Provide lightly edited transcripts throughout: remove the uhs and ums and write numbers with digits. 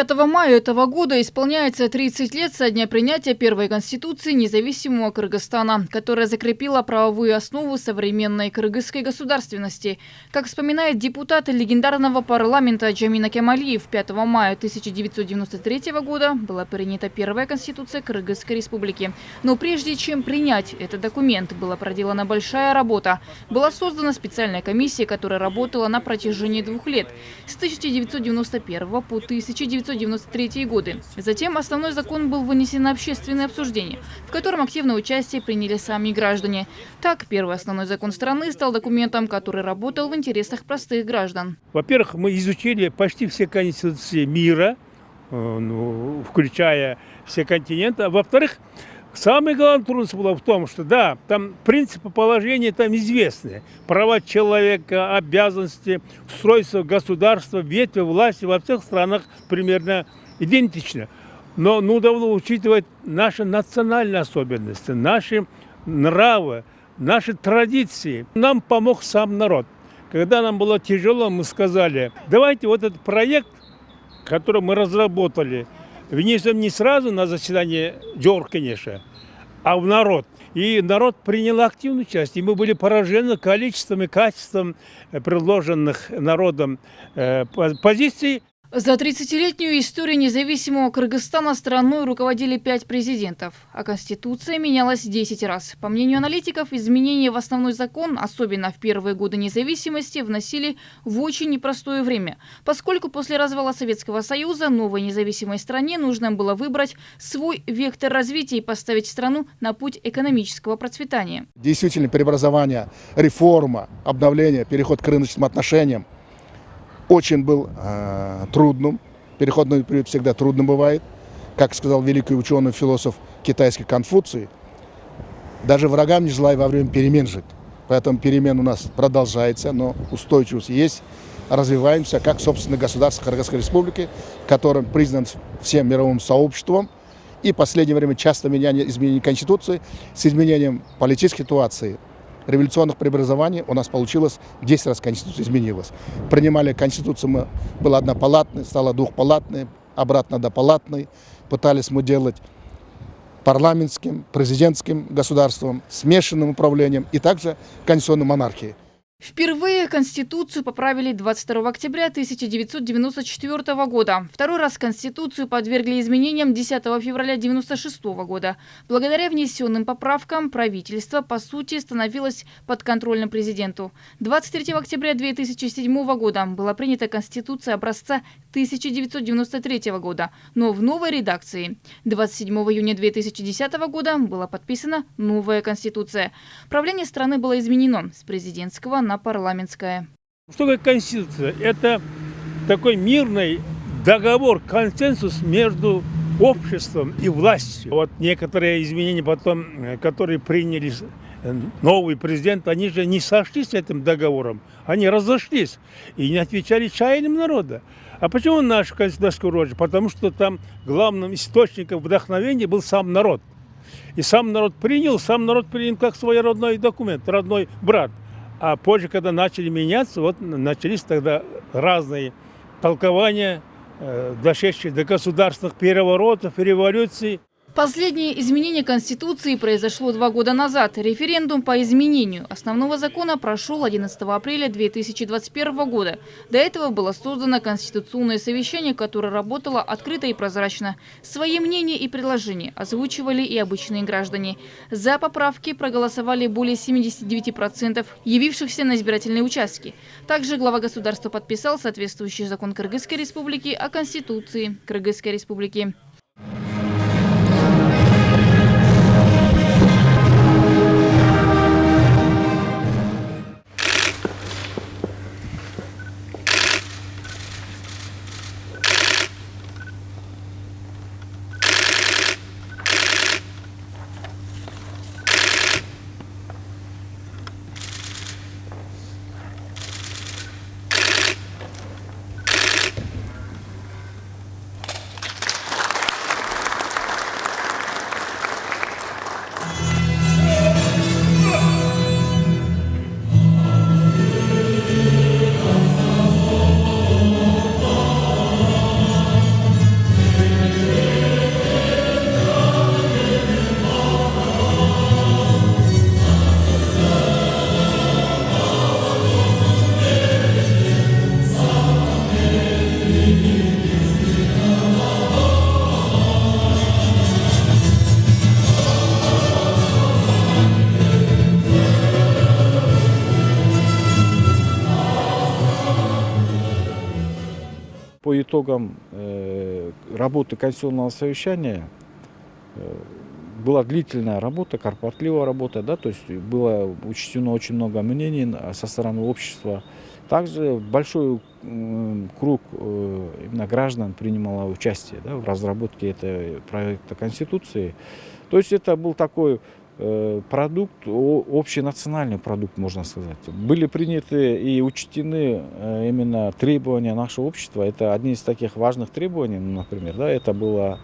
5 мая этого года исполняется 30 лет со дня принятия первой Конституции независимого Кыргызстана, которая закрепила правовую основу современной кыргызской государственности. Как вспоминает депутат легендарного парламента Джамина Кемалиев, 5 мая 1993 года была принята первая Конституция Кыргызской республики. Но прежде чем принять этот документ, была проделана большая работа. Была создана специальная комиссия, которая работала на протяжении 2 лет, с 1991 по 1993 годы. Затем основной закон был вынесен на общественное обсуждение, в котором активное участие приняли сами граждане. Так, первый основной закон страны стал документом, который работал в интересах простых граждан. Во-первых, мы изучили почти все конституции мира, включая все континенты. А во-вторых, самый главный трудность была в том, что да, там принципы положения там известны. Права человека, обязанности, устройство государства, ветви власти во всех странах примерно идентично. Но нужно учитывать наши национальные особенности, наши нравы, наши традиции. Нам помог сам народ. Когда нам было тяжело, мы сказали, давайте вот этот проект, который мы разработали, внесем не сразу на заседание ДЮР, конечно, а в народ. И народ принял активную часть. И мы были поражены количеством и качеством предложенных народом позиций. За 30-летнюю историю независимого Кыргызстана страной руководили 5 президентов, а Конституция менялась 10 раз. По мнению аналитиков, изменения в основной закон, особенно в первые годы независимости, вносили в очень непростое время, поскольку после развала Советского Союза новой независимой стране нужно было выбрать свой вектор развития и поставить страну на путь экономического процветания. Действительно, преобразование, реформа, обновление, переход к рыночным отношениям очень был трудным. Переходный период всегда трудным бывает. Как сказал великий ученый, философ китайский Конфуций, даже врагам не желай во время перемен жить. Поэтому перемен у нас продолжается, но устойчивость есть. Развиваемся как собственное государство Кыргызской республики, которым признан всем мировым сообществом. И в последнее время часто изменение Конституции с изменением политической ситуации, революционных преобразований у нас получилось 10 раз Конституция изменилась. Принимали Конституцию, была однопалатной, стала двухпалатной, обратно однопалатной. Пытались мы делать парламентским, президентским государством, смешанным управлением и также конституционной монархией. Впервые Конституцию поправили 22 октября 1994 года. Второй раз Конституцию подвергли изменениям 10 февраля 1996 года. Благодаря внесенным поправкам правительство, по сути, становилось подконтрольным президенту. 23 октября 2007 года была принята Конституция образца 1993 года, но в новой редакции. 27 июня 2010 года была подписана новая Конституция. Правление страны было изменено с президентского на парламентское. Что такое Конституция? Это такой мирный договор, консенсус между обществом и властью. Вот некоторые изменения потом, которые приняли новый президент, они же не сошлись с этим договором, они разошлись и не отвечали чаяниям народа. А почему наша Конституция урожай? Потому что там главным источником вдохновения был сам народ. И сам народ принял как свой родной документ, родной брат. А позже, когда начали меняться, вот начались тогда разные толкования, дошедшие до государственных переворотов, революций. Последнее изменение Конституции произошло 2 года назад. Референдум по изменению основного закона прошел 11 апреля 2021 года. До этого было создано Конституционное совещание, которое работало открыто и прозрачно. Свои мнения и предложения озвучивали и обычные граждане. За поправки проголосовали более 79% явившихся на избирательные участки. Также глава государства подписал соответствующий закон Кыргызской республики о Конституции Кыргызской республики. по итогам работы Конституционного совещания была длительная работа, кропотливая работа, да, то есть было учтено очень много мнений со стороны общества. Также большой круг именно граждан принимало участие, да, в разработке этого проекта Конституции. То есть это был такой продукт, общенациональный продукт, можно сказать. Были приняты и учтены именно требования нашего общества. Это одни из таких важных требований, например, да, это было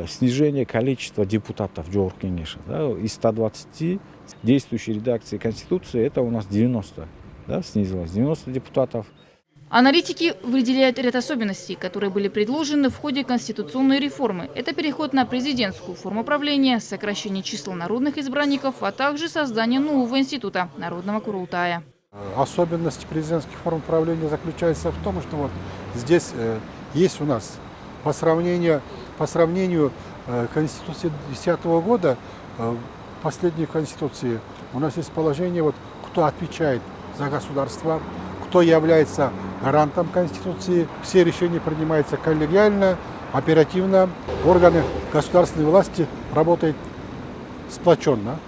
снижение количества депутатов Джохор Кеңеша. Да, из 120 действующей редакции Конституции, это у нас 90, да, снизилось, 90 депутатов. Аналитики выделяют ряд особенностей, которые были предложены в ходе конституционной реформы. Это переход на президентскую форму правления, сокращение числа народных избранников, а также создание нового института – Народного Курултая. Особенность президентских форм правления заключается в том, что вот здесь есть у нас по сравнению Конституции 2010 года, последней Конституции, у нас есть положение, вот, кто отвечает за государство, кто является гарантом Конституции. Все решения принимаются коллегиально, оперативно. Органы государственной власти работают сплоченно.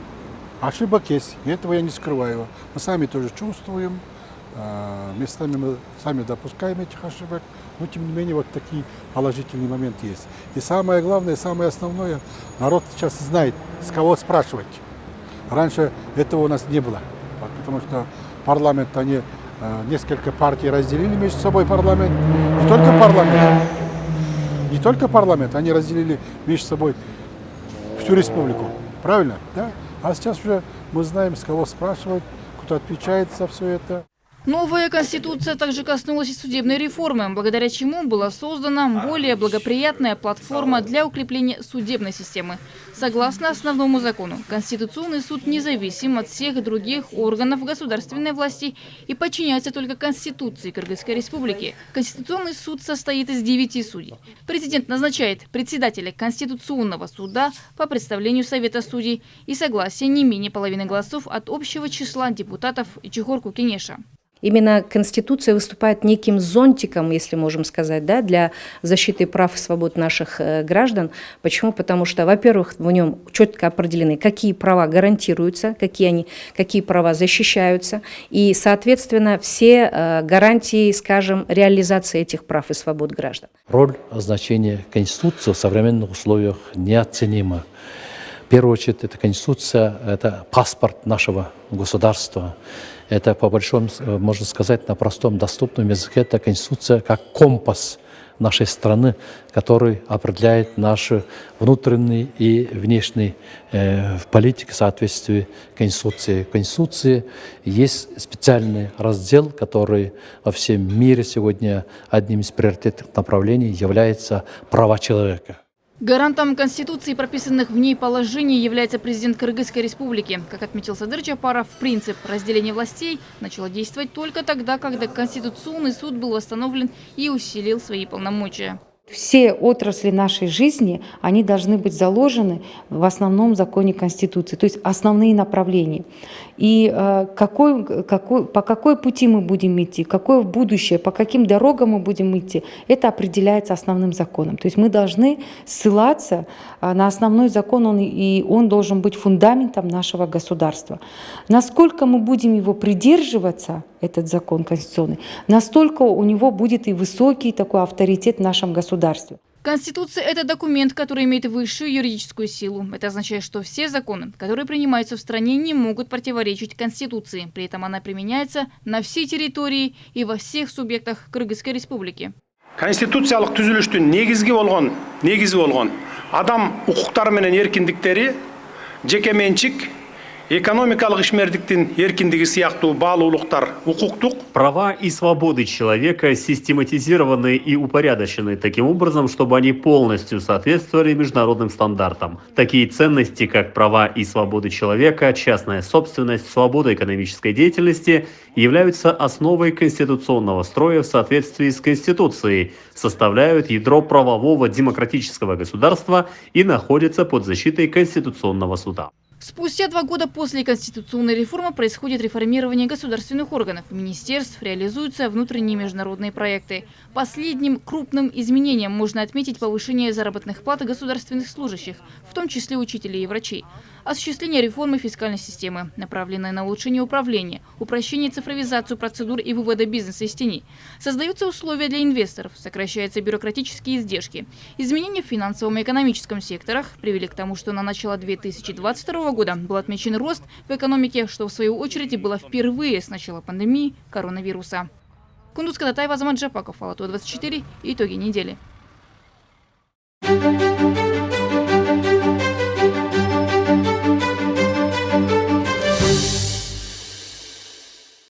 Ошибок есть, и этого я не скрываю. Мы сами тоже чувствуем, местами мы сами допускаем этих ошибок, но тем не менее вот такие положительные моменты есть. И самое главное, самое основное, народ сейчас знает, с кого спрашивать. Раньше этого у нас не было, вот, потому что парламент, они несколько партий разделили между собой парламент, не только парламент, они разделили между собой всю республику, правильно? Да? А сейчас уже мы знаем, с кого спрашивать, кто отвечает за все это. Новая конституция также коснулась и судебной реформы, благодаря чему была создана более благоприятная платформа для укрепления судебной системы. Согласно основному закону, Конституционный суд независим от всех других органов государственной власти и подчиняется только Конституции Кыргызской республики. Конституционный суд состоит из 9 судей. Президент назначает председателя Конституционного суда по представлению Совета судей и согласие не менее половины голосов от общего числа депутатов Джохор Кеңеша. Именно Конституция выступает неким зонтиком, если можем сказать, да, для защиты прав и свобод наших граждан. Почему? Потому что, во-первых, в нем четко определены, какие права гарантируются, какие права защищаются, и, соответственно, все гарантии, скажем, реализации этих прав и свобод граждан. Роль, значение Конституции в современных условиях неоценима. В первую очередь, эта Конституция – это паспорт нашего государства. Это, по большому, можно сказать, на простом, доступном языке, это Конституция как компас нашей страны, который определяет наши внутренние и внешние политики в соответствии с Конституцией. В Конституции есть специальный раздел, который во всем мире сегодня одним из приоритетных направлений является права человека. Гарантом Конституции, прописанных в ней положений, является президент Кыргызской республики. Как отметил Садыр Джапаров, принцип разделения властей начал действовать только тогда, когда Конституционный суд был восстановлен и усилил свои полномочия. Все отрасли нашей жизни, они должны быть заложены в основном законе Конституции, то есть основные направления. И по какой пути мы будем идти, какое будущее, по каким дорогам мы будем идти, это определяется основным законом. То есть мы должны ссылаться на основной закон, и он должен быть фундаментом нашего государства. Насколько мы будем его придерживаться, этот закон конституционный, настолько у него будет и высокий такой авторитет в нашем государстве. Конституция – это документ, который имеет высшую юридическую силу. Это означает, что все законы, которые принимаются в стране, не могут противоречить Конституции. При этом она применяется на всей территории и во всех субъектах Кыргызской республики. Конституциялык түзүлүштүн негизи болгон адам укуктары менен эркиндиктери, жеке менчик, экономикалык ишмердиктин эркиндиги сыяктуу баалуулуктар укуктук. Права и свободы человека систематизированы и упорядочены таким образом, чтобы они полностью соответствовали международным стандартам. Такие ценности, как права и свободы человека, частная собственность, свобода экономической деятельности, являются основой конституционного строя в соответствии с Конституцией, составляют ядро правового демократического государства и находятся под защитой Конституционного суда. Спустя 2 года после конституционной реформы происходит реформирование государственных органов, министерств, реализуются внутренние международные проекты. Последним крупным изменением можно отметить повышение заработных плат государственных служащих, в том числе учителей и врачей. Осуществление реформы фискальной системы, направленной на улучшение управления, упрощение и цифровизацию процедур и вывода бизнеса из тени. Создаются условия для инвесторов, сокращаются бюрократические издержки. Изменения в финансовом и экономическом секторах привели к тому, что на начало 2022 года был отмечен рост в экономике, что в свою очередь было впервые с начала пандемии коронавируса. Кундуз Кадатаева, Азамат Джапаков, Алатуа 24. Итоги недели.